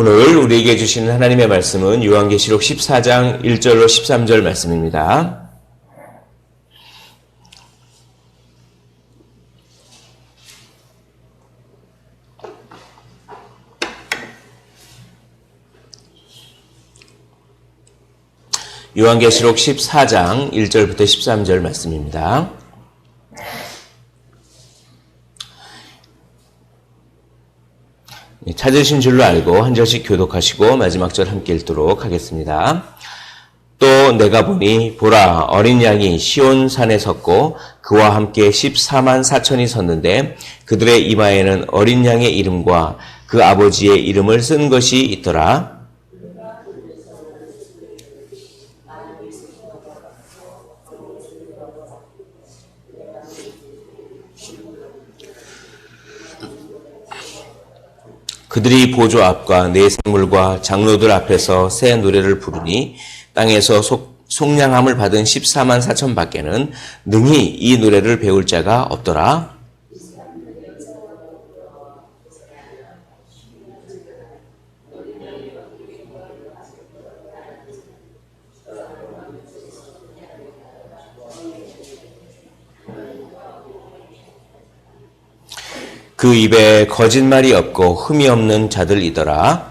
오늘 우리에게 주시는 하나님의 말씀은 요한계시록 14장 1절로 13절 말씀입니다. 요한계시록 14장 1절부터 13절 말씀입니다. 찾으신 줄로 알고 한 절씩 교독하시고 마지막 절 함께 읽도록 하겠습니다. 또 내가 보니 보라 어린 양이 시온 산에 섰고 그와 함께 14만 4천이 섰는데 그들의 이마에는 어린 양의 이름과 그 아버지의 이름을 쓴 것이 있더라. 그들이 보좌 앞과 네 생물과 장로들 앞에서 새 노래를 부르니 땅에서 속량함을 받은 14만 4천 밖에는 능히 이 노래를 배울 자가 없더라. 그 입에 거짓말이 없고 흠이 없는 자들이더라.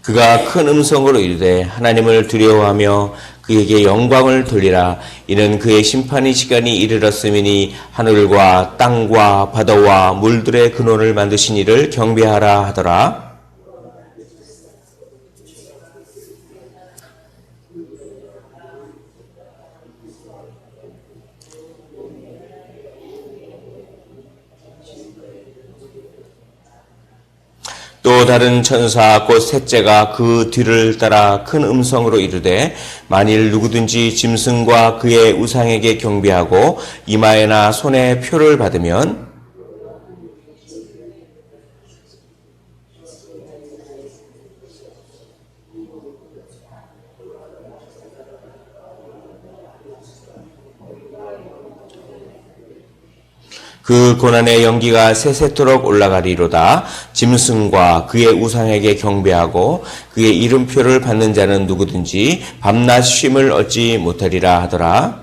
그가 큰 음성으로 이르되 하나님을 두려워하며 그에게 영광을 돌리라. 이는 그의 심판의 시간이 이르렀음이니 하늘과 땅과 바다와 물들의 근원을 만드신 이를 경배하라 하더라. 또 다른 천사 곧 셋째가 그 뒤를 따라 큰 음성으로 이르되 만일 누구든지 짐승과 그의 우상에게 경배하고 이마에나 손에 표를 받으면 '그 고난의 연기가 세세토록 올라가리로다. 짐승과 그의 우상에게 경배하고 그의 이름표를 받는 자는 누구든지 밤낮 쉼을 얻지 못하리라 하더라.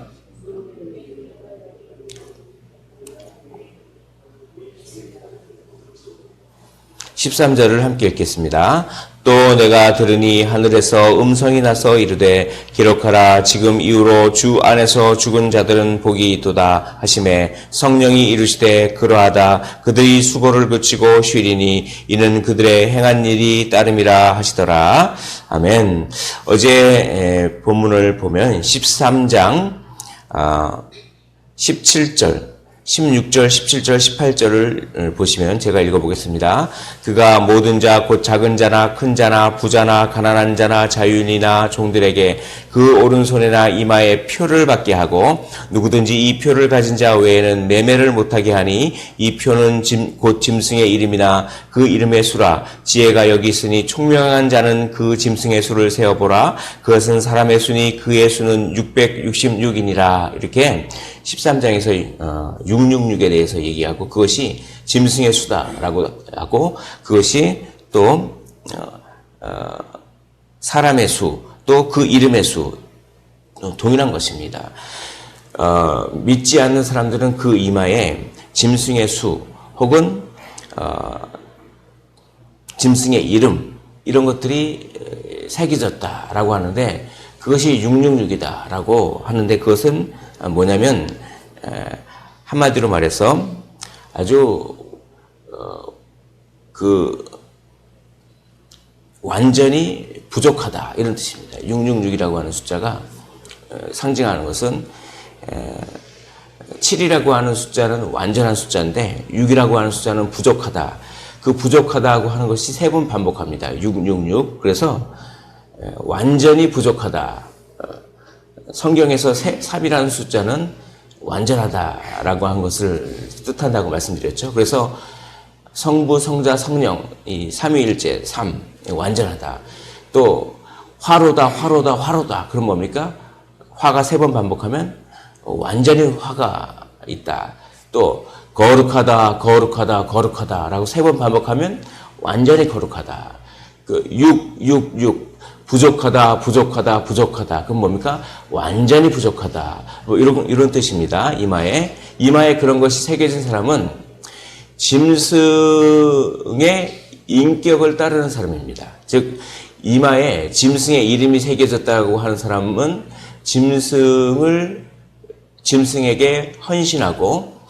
13절을 함께 읽겠습니다. 또 내가 들으니 하늘에서 음성이 나서 이르되 기록하라. 지금 이후로 주 안에서 죽은 자들은 복이 있도다 하시매 성령이 이르시되 그러하다. 그들이 수고를 그치고 쉬리니 이는 그들의 행한 일이 따름이라 하시더라. 아멘. 어제 본문을 보면 13장 17절 16절, 17절, 18절을 보시면 제가 읽어보겠습니다. 그가 모든 자, 곧 작은 자나 큰 자나 부자나 가난한 자나 자유인이나 종들에게 그 오른손에나 이마에 표를 받게 하고 누구든지 이 표를 가진 자 외에는 매매를 못하게 하니 이 표는 곧 짐승의 이름이나 그 이름의 수라. 지혜가 여기 있으니 총명한 자는 그 짐승의 수를 세어보라. 그것은 사람의 수니 그의 수는 666이니라. 이렇게 13장에서 666에 대해서 얘기하고 그것이 짐승의 수다라고 하고 그것이 또 사람의 수, 또 그 이름의 수 동일한 것입니다. 믿지 않는 사람들은 그 이마에 짐승의 수 혹은 짐승의 이름 이런 것들이 새겨졌다라고 하는데 그것이 666이다라고 하는데 그것은 뭐냐면 한마디로 말해서 아주 완전히 부족하다 이런 뜻입니다. 666이라고 하는 숫자가 상징하는 것은 7이라고 하는 숫자는 완전한 숫자인데 6이라고 하는 숫자는 부족하다. 그 부족하다고 하는 것이 3번 반복합니다. 666. 그래서 완전히 부족하다. 성경에서 3이라는 숫자는 완전하다라고 한 것을 뜻한다고 말씀드렸죠. 그래서 성부, 성자, 성령 이 삼위일체 3 완전하다. 또 화로다, 화로다, 화로다. 그럼 뭡니까? 화가 3번 반복하면 완전히 화가 있다. 또 거룩하다, 거룩하다, 거룩하다라고 3번 반복하면 완전히 거룩하다. 그 6 부족하다, 부족하다, 부족하다. 그럼 뭡니까? 완전히 부족하다. 뭐 이런 뜻입니다. 이마에 그런 것이 새겨진 사람은 짐승의 인격을 따르는 사람입니다. 즉 이마에 짐승의 이름이 새겨졌다고 하는 사람은 짐승에게 헌신하고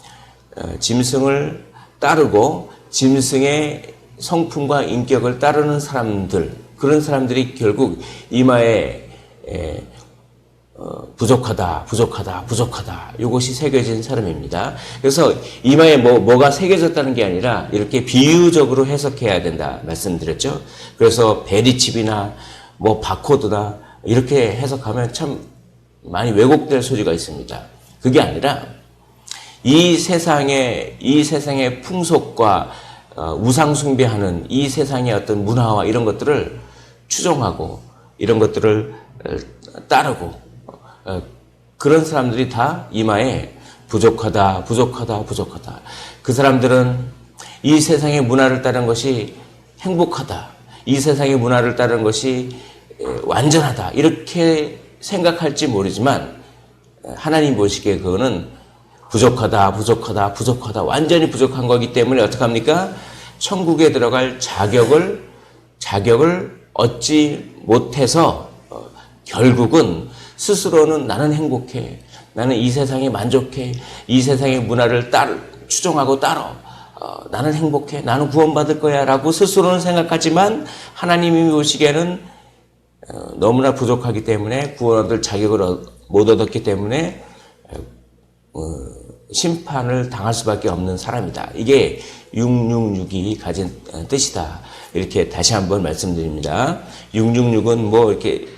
짐승을 따르고 짐승의 성품과 인격을 따르는 사람들, 그런 사람들이 결국 이마에 부족하다, 부족하다, 부족하다. 이것이 새겨진 사람입니다. 그래서 이마에 뭐가 새겨졌다는 게 아니라 이렇게 비유적으로 해석해야 된다 말씀드렸죠. 그래서 베리칩이나 바코드나 이렇게 해석하면 참 많이 왜곡될 소지가 있습니다. 그게 아니라 이 세상의 풍속과 우상 숭배하는 이 세상의 어떤 문화와 이런 것들을 추종하고 이런 것들을 따르고 그런 사람들이 다 이마에 부족하다, 부족하다, 부족하다. 그 사람들은 이 세상의 문화를 따르는 것이 행복하다. 이 세상의 문화를 따르는 것이 완전하다. 이렇게 생각할지 모르지만 하나님 보시기에 그거는 부족하다, 부족하다, 부족하다. 완전히 부족한 거기 때문에 어떡합니까? 천국에 들어갈 자격을 얻지 못해서 결국은 스스로는 나는 행복해. 나는 이 세상에 만족해. 이 세상의 문화를 추종하고 따라. 나는 행복해. 나는 구원받을 거야. 라고 스스로는 생각하지만 하나님이 보시기에는 너무나 부족하기 때문에 구원 얻을 자격을 못 얻었기 때문에 심판을 당할 수밖에 없는 사람이다. 이게 666이 가진 뜻이다. 이렇게 다시 한번 말씀드립니다. 666은 이렇게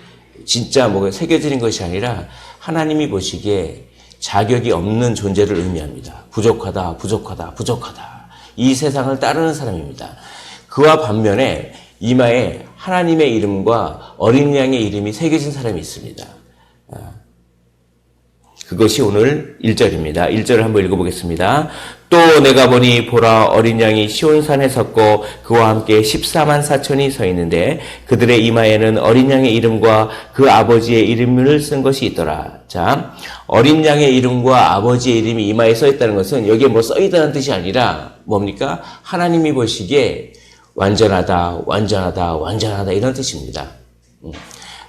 진짜 새겨지는 것이 아니라 하나님이 보시기에 자격이 없는 존재를 의미합니다. 부족하다, 부족하다, 부족하다. 이 세상을 따르는 사람입니다. 그와 반면에 이마에 하나님의 이름과 어린 양의 이름이 새겨진 사람이 있습니다. 그것이 오늘 1절입니다. 1절을 한번 읽어보겠습니다. 또 내가 보니 보라 어린 양이 시온산에 섰고 그와 함께 14만 4천이 서 있는데 그들의 이마에는 어린 양의 이름과 그 아버지의 이름을 쓴 것이 있더라. 자, 어린 양의 이름과 아버지의 이름이 이마에 써 있다는 것은 여기에 써 있다는 뜻이 아니라 뭡니까? 하나님이 보시기에 완전하다, 완전하다, 완전하다 이런 뜻입니다.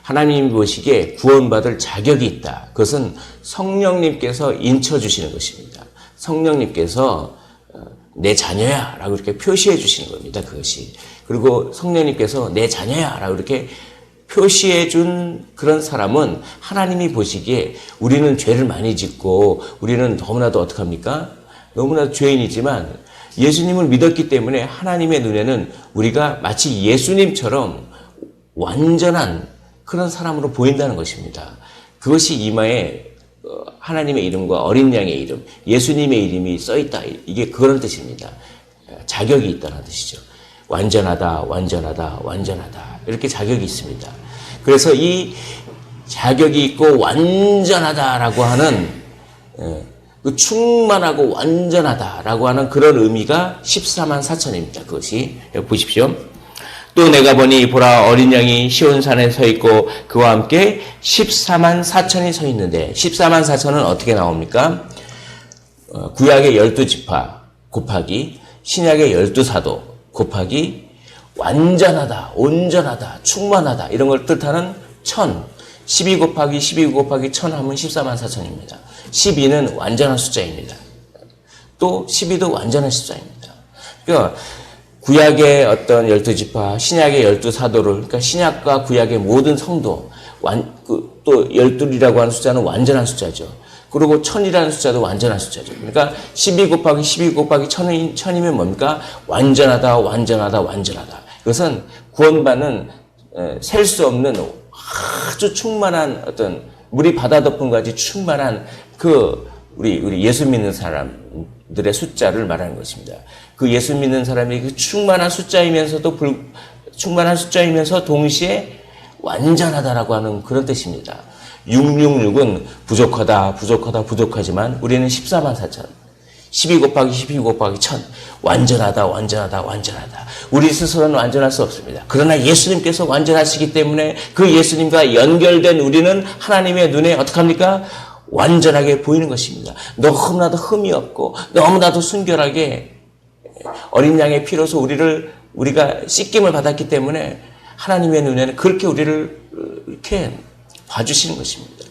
하나님이 보시기에 구원받을 자격이 있다. 그것은 성령님께서 인쳐주시는 것입니다. 성령님께서 내 자녀야 라고 이렇게 표시해 주시는 겁니다. 그것이. 그리고 성령님께서 내 자녀야 라고 이렇게 표시해 준 그런 사람은 하나님이 보시기에 우리는 죄를 많이 짓고 우리는 너무나도 어떡합니까? 너무나도 죄인이지만 예수님을 믿었기 때문에 하나님의 눈에는 우리가 마치 예수님처럼 완전한 그런 사람으로 보인다는 것입니다. 그것이 이마에 하나님의 이름과 어린 양의 이름, 예수님의 이름이 써있다. 이게 그런 뜻입니다. 자격이 있다는 뜻이죠. 완전하다, 완전하다, 완전하다. 이렇게 자격이 있습니다. 그래서 이 자격이 있고 완전하다라고 하는 그 충만하고 완전하다라고 하는 그런 의미가 14만 4천입니다. 그것이. 여기 보십시오. 또 내가 보니 보라 어린 양이 시온산에 서 있고 그와 함께 14만 4천이 서 있는데 14만 4천은 어떻게 나옵니까? 구약의 12지파 곱하기 신약의 12사도 곱하기 완전하다, 온전하다, 충만하다 이런 걸 뜻하는 1000 12 곱하기 12 곱하기 1000 하면 14만 4천입니다. 12는 완전한 숫자입니다. 또 12도 완전한 숫자입니다. 그러니까 구약의 어떤 12지파, 신약의 12사도를, 그러니까 신약과 구약의 모든 성도, 또 12이라고 하는 숫자는 완전한 숫자죠. 그리고 1000이라는 숫자도 완전한 숫자죠. 그러니까 12 곱하기 12 곱하기 1000이면 뭡니까? 완전하다, 완전하다, 완전하다. 이것은 구원받는 셀 수 없는 아주 충만한 어떤 물이 바다 덮은 같이 충만한 우리 예수 믿는 사람들의 숫자를 말하는 것입니다. 그 예수 믿는 사람이 그 충만한 숫자이면서 동시에 완전하다라고 하는 그런 뜻입니다. 666은 부족하다, 부족하다, 부족하지만 우리는 14만 4천. 12 곱하기 12 곱하기 1000. 완전하다, 완전하다, 완전하다. 우리 스스로는 완전할 수 없습니다. 그러나 예수님께서 완전하시기 때문에 그 예수님과 연결된 우리는 하나님의 눈에 어떡합니까? 완전하게 보이는 것입니다. 너무나도 흠이 없고 너무나도 순결하게 어린 양의 피로서 우리가 씻김을 받았기 때문에 하나님의 눈에는 그렇게 우리를 이렇게 봐주시는 것입니다.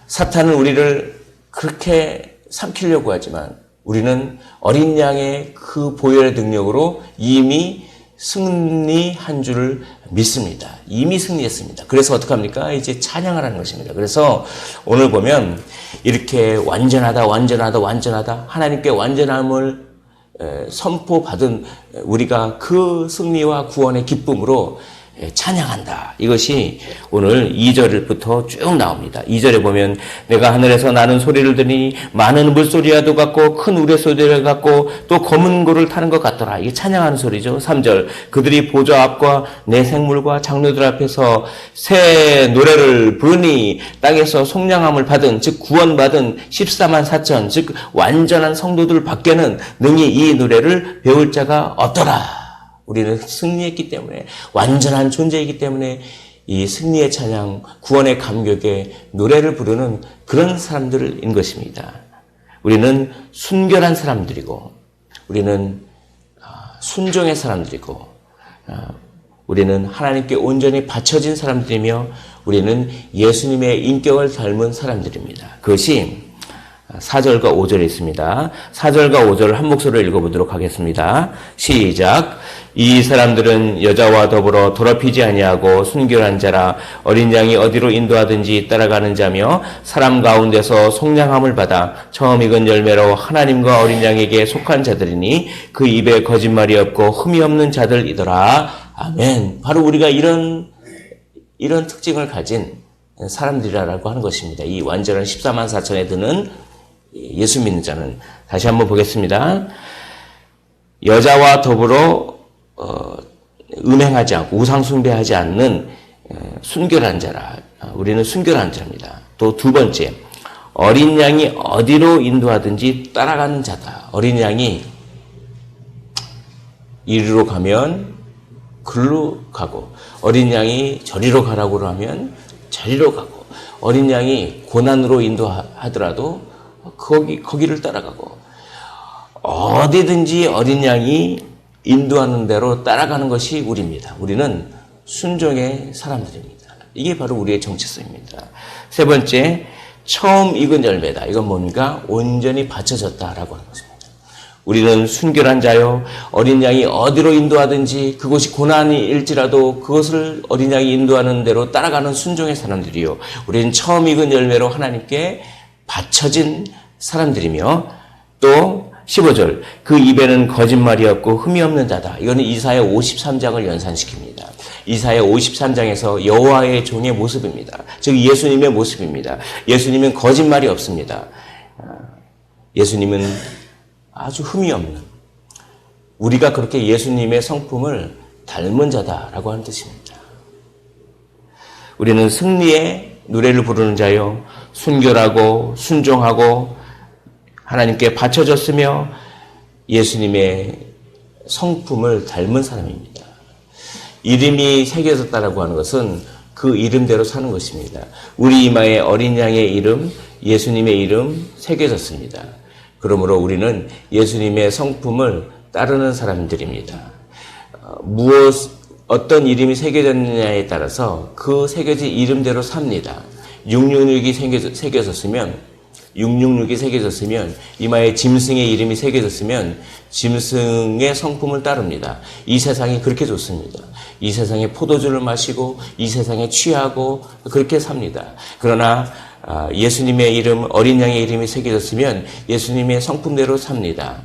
사탄은 우리를 그렇게 삼키려고 하지만 우리는 어린 양의 그 보혈의 능력으로 이미 승리한 줄을 믿습니다. 이미 승리했습니다. 그래서 어떡합니까? 이제 찬양을 하는 것입니다. 그래서 오늘 보면 이렇게 완전하다, 완전하다, 완전하다 하나님께 완전함을 선포받은 우리가 그 승리와 구원의 기쁨으로 찬양한다. 이것이 오늘 2절부터 쭉 나옵니다. 2절에 보면 내가 하늘에서 나는 소리를 들으니 많은 물소리와도 같고 큰 우레소리와 같고 또 검은 고를 타는 것 같더라. 이게 찬양하는 소리죠. 3절 그들이 보좌 앞과 내 생물과 장로들 앞에서 새 노래를 부르니 땅에서 속량함을 받은 즉 구원받은 14만 4천 즉 완전한 성도들 밖에는 능히 이 노래를 배울 자가 없더라. 우리는 승리했기 때문에 완전한 존재이기 때문에 이 승리의 찬양, 구원의 감격에 노래를 부르는 그런 사람들인 것입니다. 우리는 순결한 사람들이고 우리는 순종의 사람들이고 우리는 하나님께 온전히 바쳐진 사람들이며 우리는 예수님의 인격을 닮은 사람들입니다. 그것이 4절과 5절에 있습니다. 4절과 5절을 한 목소리로 읽어보도록 하겠습니다. 시작. 이 사람들은 여자와 더불어 더럽히지 아니하고 순결한 자라 어린 양이 어디로 인도하든지 따라가는 자며 사람 가운데서 속량함을 받아 처음 익은 열매로 하나님과 어린 양에게 속한 자들이니 그 입에 거짓말이 없고 흠이 없는 자들이더라. 아멘. 바로 우리가 이런 특징을 가진 사람들이라고 하는 것입니다. 이 완전한 14만 4천에 드는 예수 믿는 자는 다시 한번 보겠습니다. 여자와 더불어 음행하지 않고 우상 숭배하지 않는 순결한 자라. 우리는 순결한 자입니다. 또 두 번째, 어린 양이 어디로 인도하든지 따라가는 자다. 어린 양이 이리로 가면 글로 가고 어린 양이 저리로 가라고 하면 저리로 가고 어린 양이 고난으로 인도하더라도 거기를 따라가고 어디든지 어린 양이 인도하는 대로 따라가는 것이 우리입니다. 우리는 순종의 사람들입니다. 이게 바로 우리의 정체성입니다. 세 번째, 처음 익은 열매다. 이건 뭡니까? 온전히 바쳐졌다라고 하는 것입니다. 우리는 순결한 자요. 어린 양이 어디로 인도하든지 그것이 고난일지라도 그것을 어린 양이 인도하는 대로 따라가는 순종의 사람들이요. 우리는 처음 익은 열매로 하나님께 바쳐진 사람들이며 또 15절 그 입에는 거짓말이 없고 흠이 없는 자다. 이거는 이사야 53장을 연상시킵니다. 이사야 53장에서 여호와의 종의 모습입니다. 즉 예수님의 모습입니다. 예수님은 거짓말이 없습니다. 예수님은 아주 흠이 없는 우리가 그렇게 예수님의 성품을 닮은 자다라고 하는 뜻입니다. 우리는 승리의 노래를 부르는 자요 순결하고 순종하고 하나님께 바쳐졌으며 예수님의 성품을 닮은 사람입니다. 이름이 새겨졌다라고 하는 것은 그 이름대로 사는 것입니다. 우리 이마에 어린 양의 이름, 예수님의 이름 새겨졌습니다. 그러므로 우리는 예수님의 성품을 따르는 사람들입니다. 어떤 이름이 새겨졌느냐에 따라서 그 새겨진 이름대로 삽니다. 666이 새겨졌으면 이마에 짐승의 이름이 새겨졌으면 짐승의 성품을 따릅니다. 이 세상이 그렇게 좋습니다. 이 세상에 포도주를 마시고 이 세상에 취하고 그렇게 삽니다. 그러나 예수님의 이름, 어린 양의 이름이 새겨졌으면 예수님의 성품대로 삽니다.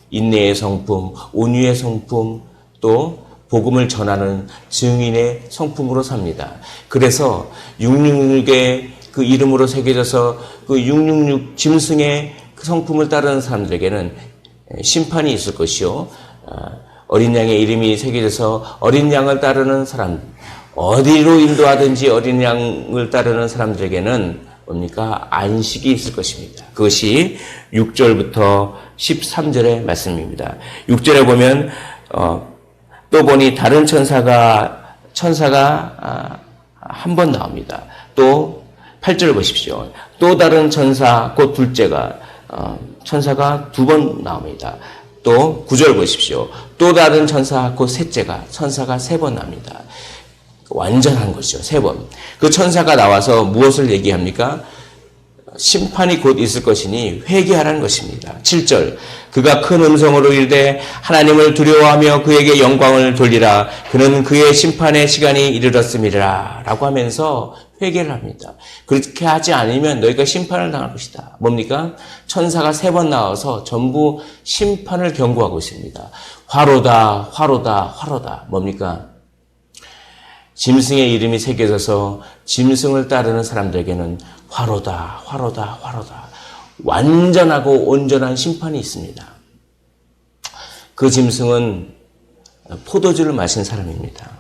인내의 성품, 온유의 성품, 또 복음을 전하는 증인의 성품으로 삽니다. 그래서 666의 그 이름으로 새겨져서 그 666 짐승의 그 성품을 따르는 사람들에게는 심판이 있을 것이요. 어린 양의 이름이 새겨져서 어린 양을 따르는 사람, 어디로 인도하든지 어린 양을 따르는 사람들에게는 뭡니까? 안식이 있을 것입니다. 그것이 6절부터 13절의 말씀입니다. 6절에 보면 또 보니 다른 천사가 한 번 나옵니다. 또 8절 보십시오. 또 다른 천사 곧 둘째가 천사가 두 번 나옵니다. 또 9절 보십시오. 또 다른 천사 곧 셋째가 천사가 세 번 나옵니다. 완전한 것이죠. 세 번. 그 천사가 나와서 무엇을 얘기합니까? 심판이 곧 있을 것이니 회개하라는 것입니다. 7절. 그가 큰 음성으로 이르되 하나님을 두려워하며 그에게 영광을 돌리라. 그는 그의 심판의 시간이 이르렀음이라. 라고 하면서 회개를 합니다. 그렇게 하지 않으면 너희가 심판을 당할 것이다. 뭡니까? 천사가 세 번 나와서 전부 심판을 경고하고 있습니다. 화로다, 화로다, 화로다. 뭡니까? 짐승의 이름이 새겨져서 짐승을 따르는 사람들에게는 화로다, 화로다, 화로다. 완전하고 온전한 심판이 있습니다. 그 짐승은 포도주를 마신 사람입니다.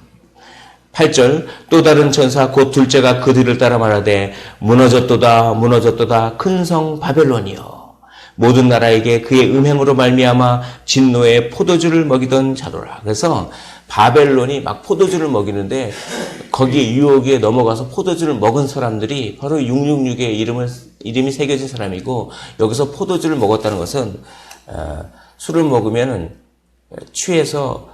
8절. 또 다른 천사 곧 둘째가 그 뒤를 따라 말하되 무너졌도다, 무너졌도다, 큰 성 바벨론이여. 모든 나라에게 그의 음행으로 말미암아 진노의 포도주를 먹이던 자로라. 그래서 바벨론이 막 포도주를 먹이는데 거기에 유혹에 넘어가서 포도주를 먹은 사람들이 바로 666의 이름이 새겨진 사람이고, 여기서 포도주를 먹었다는 것은 술을 먹으면 취해서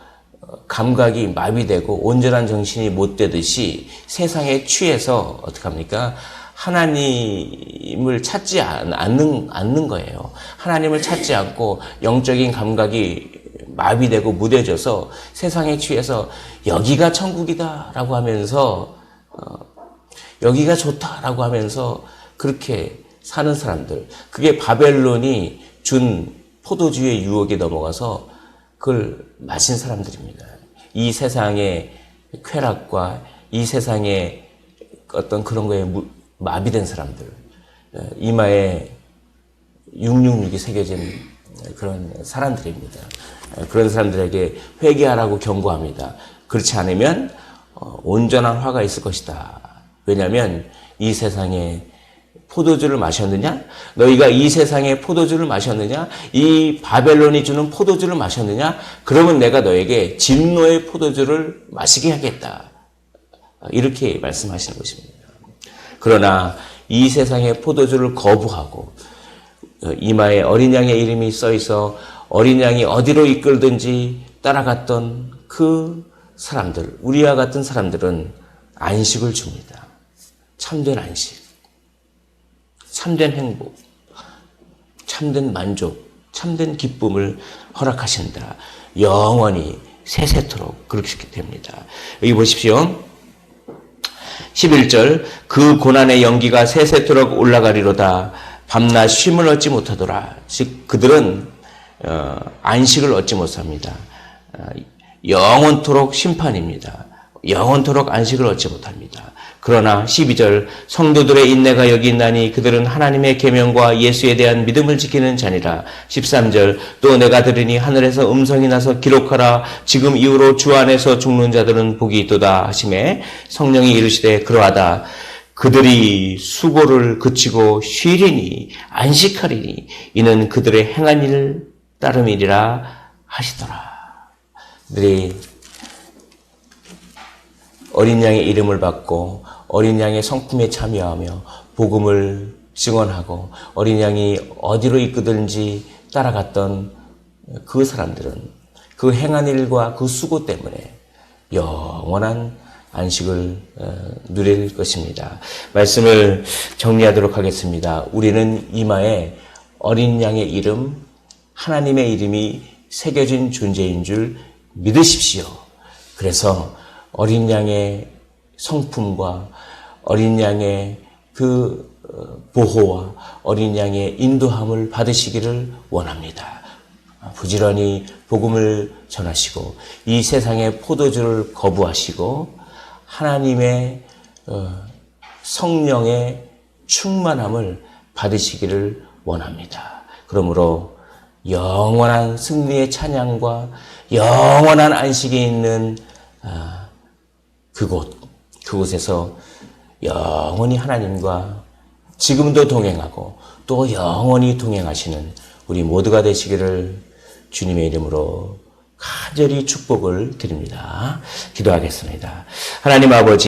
감각이 마비되고 온전한 정신이 못 되듯이 세상에 취해서 어떡합니까? 하나님을 찾지 않는 거예요. 하나님을 찾지 않고 영적인 감각이 마비되고 무뎌져서 세상에 취해서 여기가 천국이다라고 하면서 여기가 좋다라고 하면서 그렇게 사는 사람들, 그게 바벨론이 준 포도주의 유혹에 넘어가서 그걸 마신 사람들입니다. 이 세상의 쾌락과 이 세상의 어떤 그런 거에 마비된 사람들, 이마에 666이 새겨진 그런 사람들입니다. 그런 사람들에게 회개하라고 경고합니다. 그렇지 않으면 온전한 화가 있을 것이다. 왜냐하면 이 세상에 포도주를 마셨느냐? 너희가 이 세상에 포도주를 마셨느냐? 이 바벨론이 주는 포도주를 마셨느냐? 그러면 내가 너에게 진노의 포도주를 마시게 하겠다. 이렇게 말씀하시는 것입니다. 그러나 이 세상의 포도주를 거부하고 이마에 어린 양의 이름이 써 있어 어린 양이 어디로 이끌든지 따라갔던 그 사람들, 우리와 같은 사람들은 안식을 줍니다. 참된 안식, 참된 행복, 참된 만족, 참된 기쁨을 허락하신다. 영원히 세세토록 그렇게 됩니다. 여기 보십시오. 11절. 그 고난의 연기가 세세토록 올라가리로다. 밤낮 쉼을 얻지 못하더라. 즉 그들은 안식을 얻지 못합니다. 영원토록 심판입니다. 영원토록 안식을 얻지 못합니다. 그러나 12절. 성도들의 인내가 여기 있나니 그들은 하나님의 계명과 예수에 대한 믿음을 지키는 자니라. 13절. 또 내가 들으니 하늘에서 음성이 나서 기록하라. 지금 이후로 주 안에서 죽는 자들은 복이 있도다 하시매 성령이 이르시되 그러하다. 그들이 수고를 그치고 쉬리니 안식하리니 이는 그들의 행한 일 따름이리라 하시더라. 그들이 어린 양의 이름을 받고 어린 양의 성품에 참여하며 복음을 증언하고 어린 양이 어디로 이끄든지 따라갔던 그 사람들은 그 행한 일과 그 수고 때문에 영원한 안식을 누릴 것입니다. 말씀을 정리하도록 하겠습니다. 우리는 이마에 어린 양의 이름, 하나님의 이름이 새겨진 존재인 줄 믿으십시오. 그래서 어린 양의 성품과 어린 양의 그 보호와 어린 양의 인도함을 받으시기를 원합니다. 부지런히 복음을 전하시고 이 세상의 포도주를 거부하시고 하나님의 성령의 충만함을 받으시기를 원합니다. 그러므로 영원한 승리의 찬양과 영원한 안식이 있는 그곳, 그곳에서 영원히 하나님과 지금도 동행하고 또 영원히 동행하시는 우리 모두가 되시기를 주님의 이름으로 간절히 축복을 드립니다. 기도하겠습니다. 하나님 아버지,